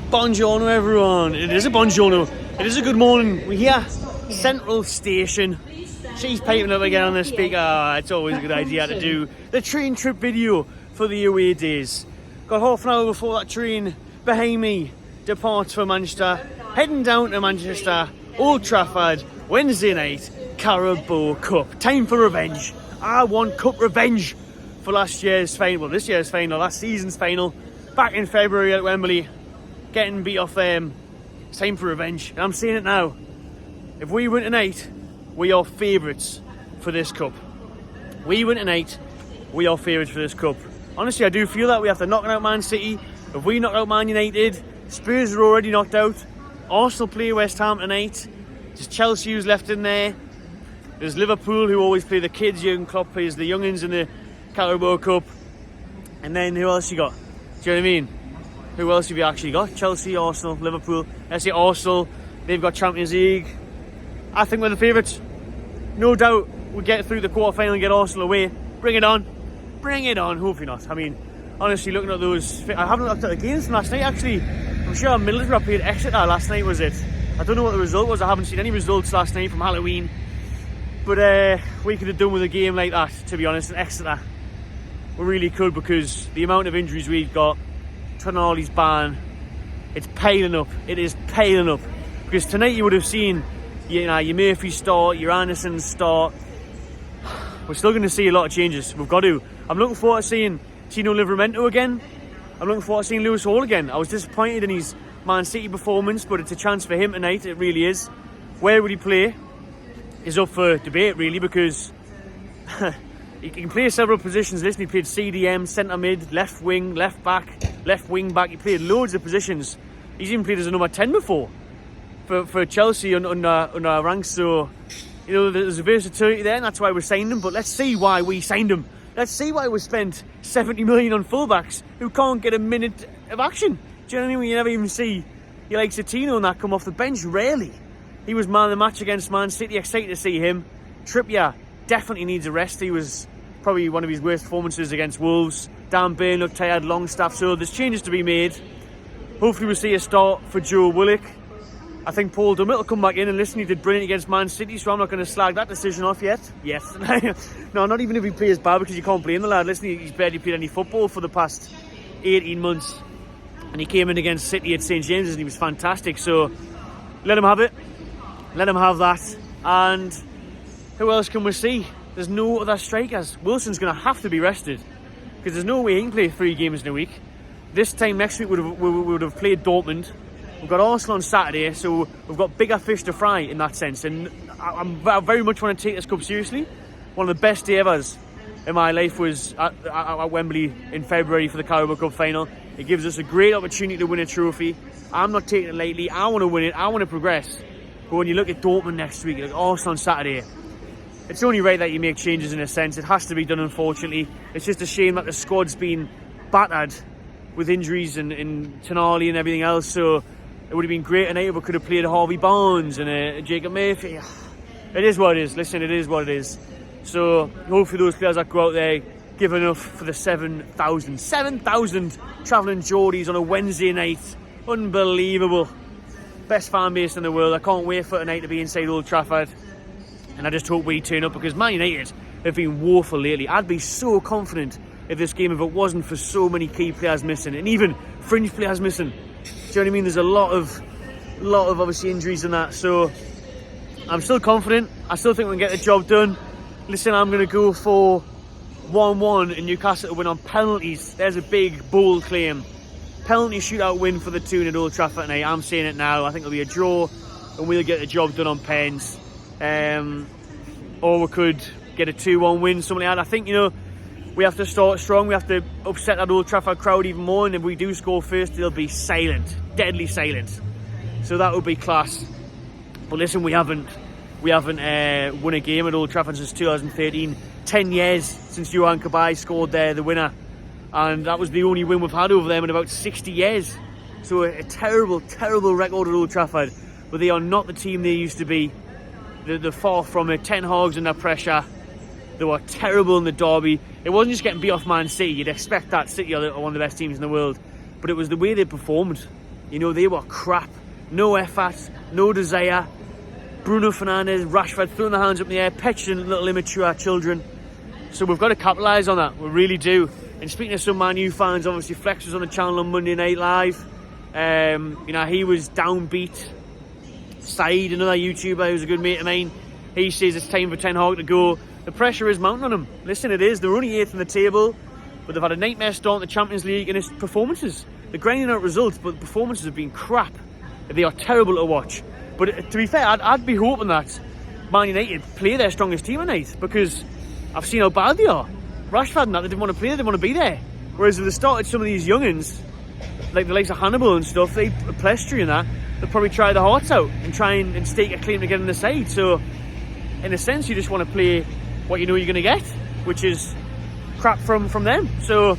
Buongiorno everyone. It is a buongiorno. It is a good morning. We're here, Central Station. She's piping up again on the speaker. It's always a good idea to do the train trip video for the away days. Got half an hour before that train behind me departs for Manchester. Heading down to Manchester, Old Trafford, Wednesday night, Carabao Cup. Time for revenge. I want cup revenge for last year's final. Well, this year's final, last season's final. Back in February at Wembley. Getting beat off them. It's time for revenge. And I'm saying it now. If we win tonight, we are favourites for this cup. We win tonight, we are favourites for this cup. Honestly, I do feel that we have to knock out Man City. If we knock out Man United, Spurs are already knocked out. Arsenal play West Ham tonight. There's Chelsea who's left in there. There's Liverpool who always play the kids. Jurgen Klopp plays the youngins in the Carabao Cup. And then who else you got? Do you know what I mean? Who else have you actually got? Chelsea, Arsenal, Liverpool. Let's say Arsenal. They've got Champions League. I think we're the favourites. No doubt we'll get through the quarter-final and get Arsenal away. Bring it on. Bring it on. Hopefully not. I mean, honestly, looking at those... I haven't looked at the games from last night, actually. I'm sure Middlesbrough played Exeter last night, was it? I don't know what the result was. I haven't seen any results last night from Halloween. But we could have done with a game like that, to be honest, in Exeter. We really could, because the amount of injuries we've got, Tonali's ban, it's piling up. It is piling up. Because tonight you would have seen, you know, your Murphy start, your Anderson start. We're still going to see a lot of changes. We've got to. I'm looking forward to seeing Tino Livramento again. I'm looking forward to seeing Lewis Hall again. I was disappointed in his Man City performance, but it's a chance for him tonight. It really is. Where would he play is up for debate, really, because he can play several positions. Listen, he played CDM, centre mid, left wing, left back, left wing back. He played loads of positions. He's even played as a number 10 before for Chelsea on our ranks. So, you know, there's a versatility there, and that's why we signed him. But let's see why we signed him. Let's see why we spent 70 million on fullbacks who can't get a minute of action. Do you know what I mean? You never even see your likes of Tino and that come off the bench. Rarely. He was man of the match against Man City. Excited to see him. Trippier definitely needs a rest. He was probably one of his worst performances against Wolves. Dan Burn looked tired, Longstaff. So there's changes to be made. Hopefully we'll see a start for Joe Willock. I think Paul Dummett will come back in, and listen, he did brilliant against Man City, so I'm not going to slag that decision off yet. Yes. No, not even if he plays bad, because you can't blame the lad. Listen, he's barely played any football for the past 18 months. And he came in against City at St James's and he was fantastic. So let him have it. Let him have that. And who else can we see? There's no other strikers. Wilson's going to have to be rested, because there's no way he can play 3 games in a week. This time next week we would have played Dortmund. We've got Arsenal on Saturday, so we've got bigger fish to fry in that sense. And I very much want to take this cup seriously. One of the best day evers in my life was at Wembley in February for the Carabao Cup final. It gives us a great opportunity to win a trophy. I'm not taking it lightly. I want to win it. I want to progress. But when you look at Dortmund next week, like Arsenal on Saturday, it's only right that you make changes in a sense. It has to be done, unfortunately. It's just a shame that the squad's been battered with injuries and Tonali and everything else. So it would have been great tonight if we could have played Harvey Barnes and Jacob Murphy. It is what it is. Listen, it is what it is. So hopefully those players that go out there give enough for the 7,000 travelling Geordies on a Wednesday night. Unbelievable. Best fan base in the world. I can't wait for tonight to be inside Old Trafford. And I just hope we turn up, because Man United have been woeful lately. I'd be so confident in this game if it wasn't for so many key players missing, and even fringe players missing. Do you know what I mean? There's a lot of obviously injuries in that. So I'm still confident. I still think we can get the job done. Listen, I'm going to go for 1-1 in Newcastle to win on penalties. There's a big, bold claim. Penalty shootout win for the 2 at Old Trafford tonight. I'm saying it now. I think it'll be a draw and we'll get the job done on pens. Or we could get a 2-1 win, something like that. I think, you know, we have to start strong. We have to upset that Old Trafford crowd even more. And if we do score first, they'll be silent. Deadly silent. So that would be class. But listen, we haven't won a game at Old Trafford since 2013. 10 years since Johan Cabaye scored there, the winner. And that was the only win we've had over them in about 60 years. So a terrible, terrible record at Old Trafford. But they are not the team they used to be. They're far from it. Ten Hag's under pressure. They were terrible in the derby. It wasn't just getting beat off Man City. You'd expect that. City are one of the best teams in the world. But it was the way they performed. You know, they were crap. No effort, no desire. Bruno Fernandes, Rashford throwing their hands up in the air, petulant little immature children. So we've got to capitalise on that, we really do. And speaking of some Man U fans, obviously Flex was on the channel on Monday Night Live. You know, he was downbeat. Saeed, another YouTuber who's a good mate of mine, he says it's time for Ten Hag to go. The pressure is mounting on him. Listen, it is. They're only 8th in the table, but they've had a nightmare start in the Champions League, and it's performances. They're grinding out results, but the performances have been crap. They are terrible to watch. But to be fair, I'd be hoping that Man United play their strongest team tonight, because I've seen how bad they are. Rashford and that, they didn't want to play, they didn't want to be there. Whereas if they started some of these youngins, like the likes of Hannibal and stuff, Plestri and that, they'll probably try their hearts out and try and stake a claim to get in the side. So, in a sense, you just want to play what you know you're going to get, which is crap from them. So,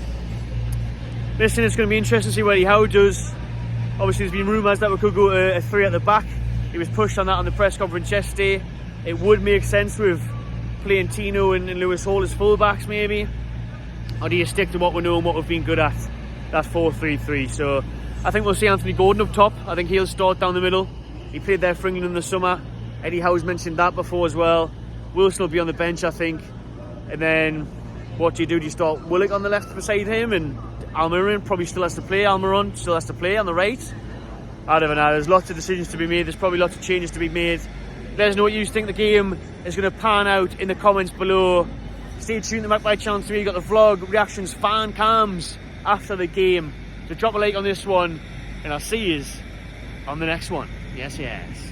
listen, it's going to be interesting to see what Eddie Howe does. Obviously, there's been rumours that we could go to a 3 at the back. He was pushed on that on the press conference yesterday. It would make sense with playing Tino and Lewis Hall as fullbacks, maybe. Or do you stick to what we know and what we've been good at? That's 4-3-3. So I think we'll see Anthony Gordon up top. I think he'll start down the middle. He played there for England in the summer. Eddie Howe's mentioned that before as well. Wilson will be on the bench, I think. And then what do? You start Willock on the left beside him, and Almiron probably still has to play. Almiron still has to play on the right. I don't know. There's lots of decisions to be made. There's probably lots of changes to be made. Let us know what you think the game is going to pan out in the comments below. Stay tuned to Magpie Channel 3. You've got the vlog, reactions, fan cams after the game. So drop a like on this one, and I'll see you on the next one. Yes, yes.